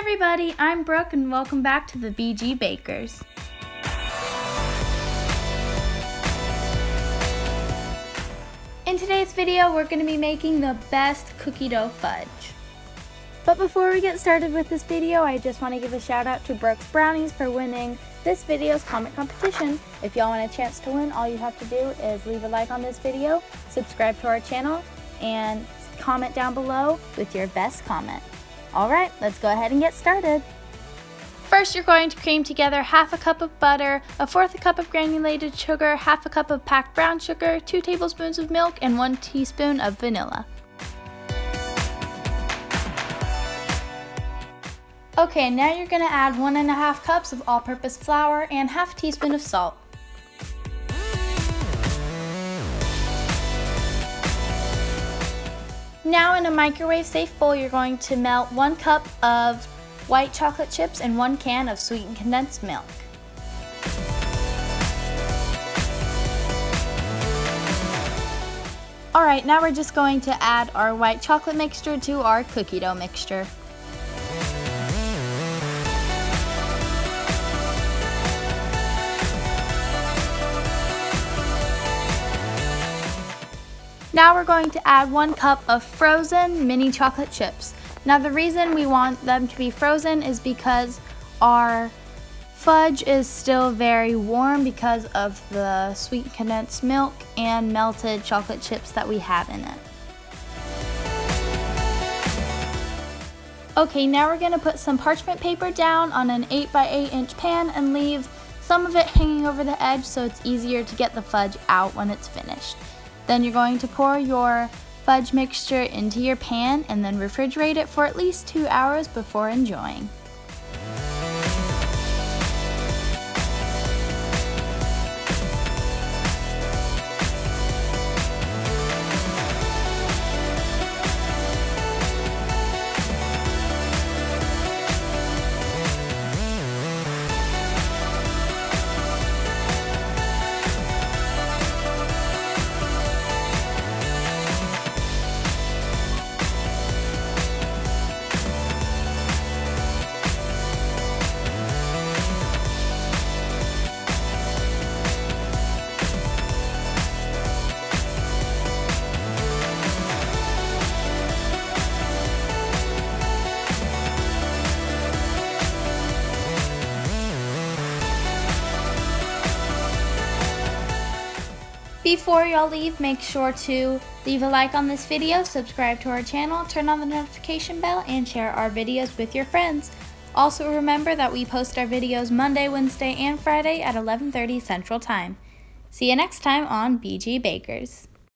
everybody, I'm Brooke and welcome back to the BG Bakers. In today's video, we're going to be making the best cookie dough fudge. But before we get started with this video, I just want to give a shout out to Brooke's Brownies for winning this video's comment competition. If y'all want a chance to win, all you have to do is leave a like on this video, subscribe to our channel, and comment down below with your best comment. Alright, let's go ahead and get started. First, you're going to cream together half a cup of butter, a fourth a cup of granulated sugar, half a cup of packed brown sugar, 2 tablespoons of milk, and 1 teaspoon of vanilla. Okay, now you're going to add 1½ cups of all-purpose flour and half a teaspoon of salt. Now in a microwave-safe bowl, you're going to melt 1 cup of white chocolate chips and 1 can of sweetened condensed milk. Alright, now we're just going to add our white chocolate mixture to our cookie dough mixture. Now we're going to add 1 cup of frozen mini chocolate chips. Now the reason we want them to be frozen is because our fudge is still very warm because of the sweet condensed milk and melted chocolate chips that we have in it. Okay, now we're going to put some parchment paper down on an 8 by 8 inch pan and leave some of it hanging over the edge so it's easier to get the fudge out when it's finished. Then you're going to pour your fudge mixture into your pan and then refrigerate it for at least 2 hours before enjoying. Before y'all leave, make sure to leave a like on this video, subscribe to our channel, turn on the notification bell, and share our videos with your friends. Also remember that we post our videos Monday, Wednesday, and Friday at 11:30 Central Time. See you next time on BG Bakers.